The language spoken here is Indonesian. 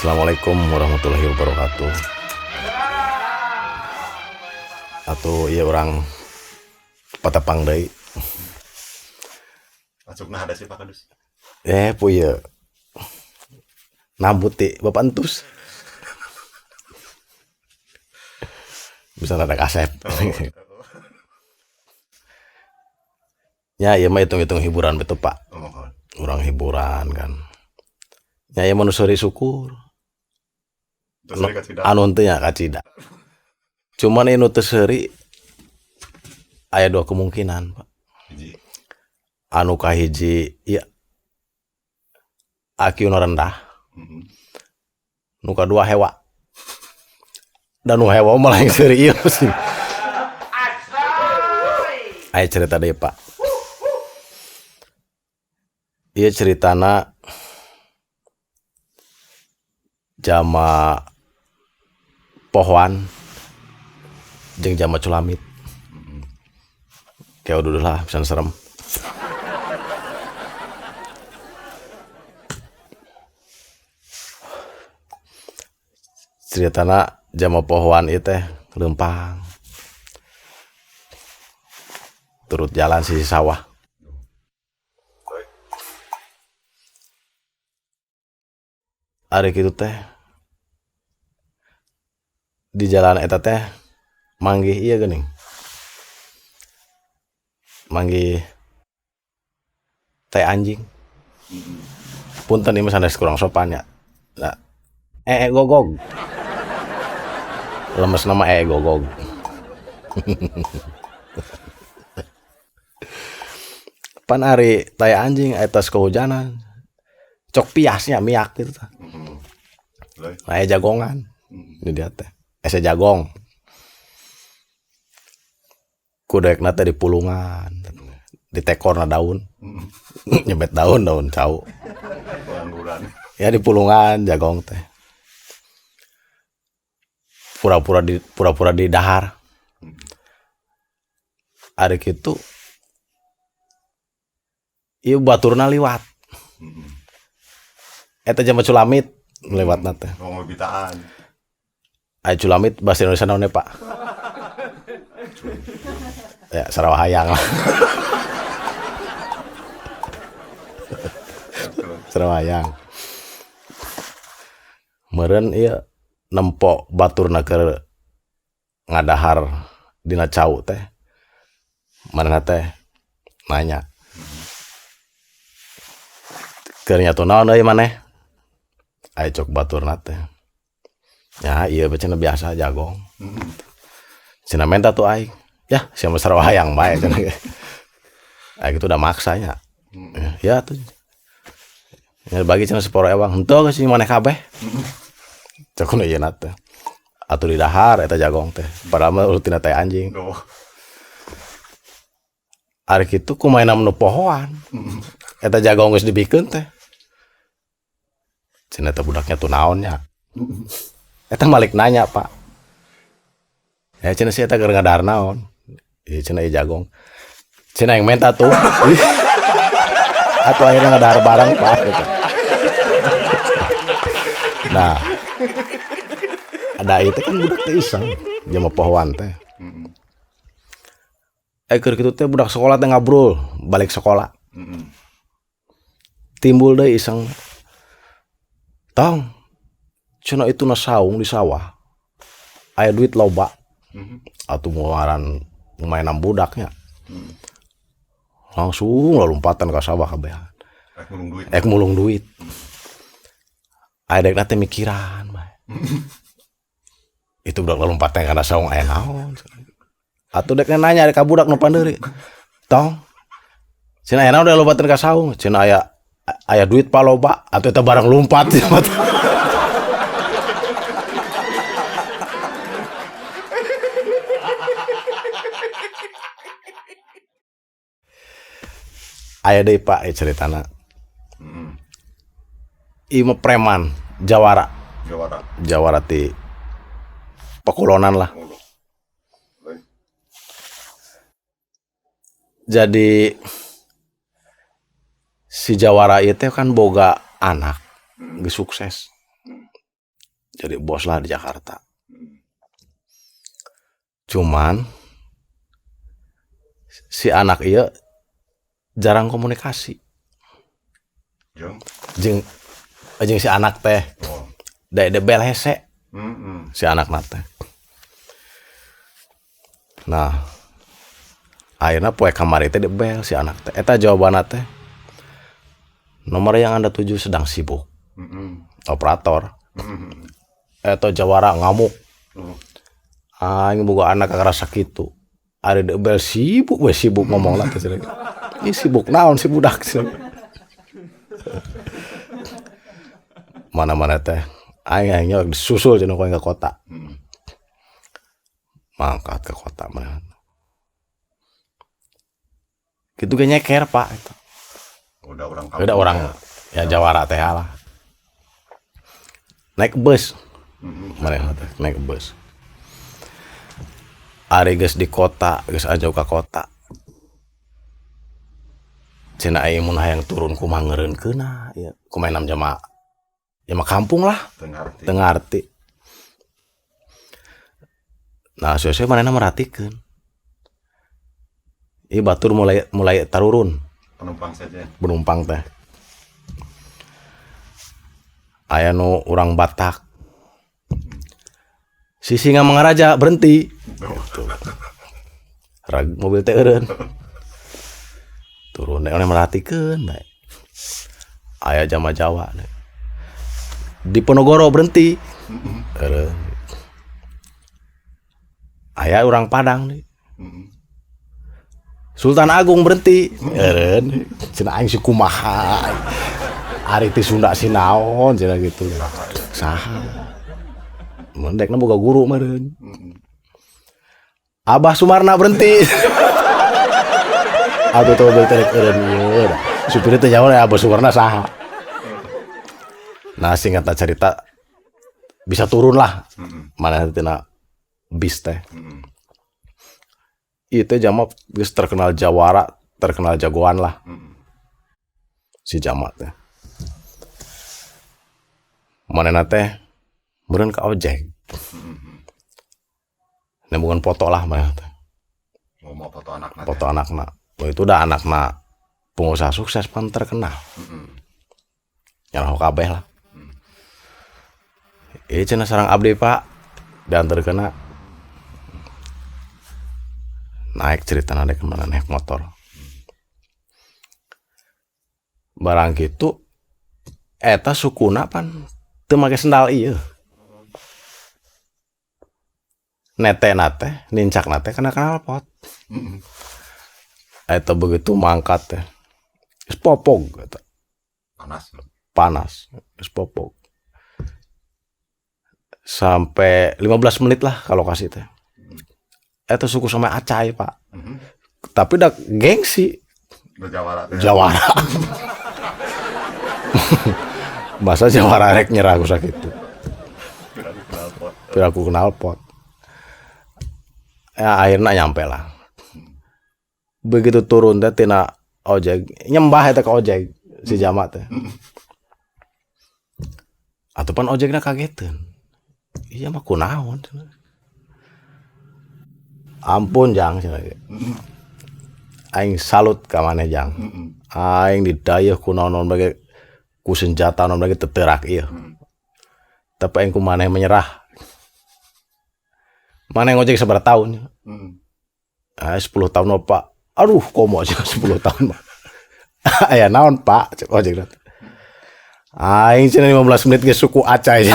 Assalamualaikum warahmatullahi wabarakatuh. Atau iya orang patapang deui. Masukna ada sih Pak Kadus. Puya nabut ti Bapak Entus. Bisa ada kasep. Ya, iya mah hitung-hitung hiburan betul Pak. Orang hiburan kan. Ya, iya manusuri syukur. Anu teu nya kacida. Cuman ini teu seuri aya dua kemungkinan, Pak. Anu kahiji ya IQ nu rendah. Nu kadua hewa. Dan nu hewa malah yang serius. Aya cerita deui, Pak. Ieu ceritana jama pohoan jeung jama culamit. Kayak dulu lah, bisa serem. Ceritana jama pohoan itu teh leumpang. Turut jalan sisi sawah. Ari kitu teh di jalan eta teh manggih ieu geuning. Manggih teh anjing. Punten ieu mah sanes kurang sopan ya. Nah, gogog. Lemes nama gogog. Pan ari teh anjing eta kehujanan. Cok piasnya miak gitu. Nah, jagongan. Ini dia teh. Ese jagong. Kudekna teh di pulungan. Ditekorna daun. Nyebet daun cau. Ya di pulungan jagong teh. Pura-pura di dahar. Ari kitu ieu baturna liwat. Eta jama culamit lewatna teh. Ngomong bitaan. Aya culamit bahasa Indonesia naon Pak? Ya sarawahayang lah. Sarawahayang. Meureun ieu nempo baturna keur ngadahar dina cau teh. Manehna teh nanya. Keur nyatu naon euy maneh? Aya cok baturna teh. Ya ieu cenah biasa jagong. Cenah menta tuh aing. Ya sia mah sarawahayang bae cenah. Aing itu udah maksanya. Ya tuh. Ya bagi cenah seporo ewang. Henteu geus maneh kabeh. Cokna ieu na teh. Atuh di dahar eta jagong teh. Padahal mah rutina teh anjing. Ari kitu kumaha nu pohoan. Eta jagong geus dibikeun teh. Cenah teh budaknya tuh naonnya. Eta malik nanya, Pak. Ya cenah si eta keur ngadahar naon? Ieu cenah ieu jagong. Cenah yang menta tuh. Atuh akhirnya ngadahar barang, Pak. Nah. Ada itu kan budak teh iseng, jama pohoan teh. Keur kitu teh budak sekolah teh ngabrol, balik sekolah. Timbul deui iseng. Tong, cenah itu na saung di sawah. Aya duit loba. Atuh ngaran mainan budaknya. Langsung lompatan ka sawah kabehan. Ek mulung duit. Aya dekna teh mikiran bae. Itu budak lompatan kana saung aya naon. Atuh dekna nanya ka budak nu pandeuri. Tong, cenah aya naon da lompatan ka saung? Cenah aya duit paloba atau eta barang lompat. Aya deui Pak ceritana. Ieu mah preman Jawara ti Pakulonan lah. Jadi si Jawara ieu teh kan boga anak geus sukses. jadi bos lah di Jakarta. Cuman si anak iya jarang komunikasi Jom. jeung si anak teh Oh. da bel hese si anak nate. Nah, akhirnya poe kamari teh dibel si anak teh. Eta jawabanna teh, nomor yang Anda tuju sedang sibuk. Operator. Eta jawara ngamuk. Aing boga anak karasa kitu. Ari dibel sibuk we sibuk ngomong lah teh. Ini sibuk naon si budak. Mana-mana teh aing disusul cenah ke kota. Mangkat ke kota mana. Gitu ge nyeker Pak itu. Udah orang kampung. Udah orang ya Jawara teh lah. Naik bus. Mana teh naik bus. Ari geus di kota, geus ajau ka kota. Cenah aya mun hayang turun kumaha ngeureunkeunna ya, kumaha nam jama. Ya mah kampung lah. Teu ngarti. Nah, sesuai manehna merhatikeun. Ieu batur mulai tarurun. Penumpang saja. Penumpang teh. Aya nu urang Batak. Si singa mangaraja berhenti. Gitu. Rag mobil teh eureun. Turun oleh merhatikeun bae. Aya jama Jawa. Di Ponorogo berhenti. Eureun. Aya urang Padang nih. Sultan Agung berhenti. Eureun. Cenah aing si kumaha. Ari ti Sunda si naon cenah gitu. Saha. Mendekna boga guru meureun. Abah Sumarna berhenti. Atuh teu beterek eureun. Supir teh nyaho Abah Sumarna saha. Nah, singkat cerita bisa turun lah. Mana tina bis teh. Ieu teh jama geus terkenal Jawara, terkenal jagoan lah. Si jama teh. Manehna teh meureun ka ojek. Nembukeun foto lah manehna teh. Mau foto anakna. Foto anakna. Oh, itu udah anakna pengusaha sukses pan terkenal. Nyaraho kabeh lah. Ieu cenah sareng abdi Pak dianterkeunna. Naik ceritana dek kemana naik motor. Barang kitu eta sukuna pan teu make sendal ieu. Netena teh, nincakna teh kana knalpot. Eta begitu mangkat teh. Geus popog eta. Panas, geus popog. Sampai 15 menit lah kalau kasih teh. Eta suku sama acai Pak. Tapi dah gengsi. Jawara. Bahasa Jawara rek nyerah aku sakitu. Piraku knalpot. Ya akhirnya nyampe lah. Begitu turun teh tina ojek, nyembah eta ka ojek si jama teh. Atupan ojekna kageteun. Iya mah kunaon cenah. Ampun Jang cenah. Aing salut ka maneh Jang. Aing didayeuh ku naon bage ku senjata naon bage teteurak ieu. Tapi aing ku maneh menyerah. Maneh ngojek sabaraha tahun? 10 tahun Pak. Aduh, komo aja 10 tahun mah. Aya naon Pak? Cek ojek. Aing cenah 15 menit ge suku acai.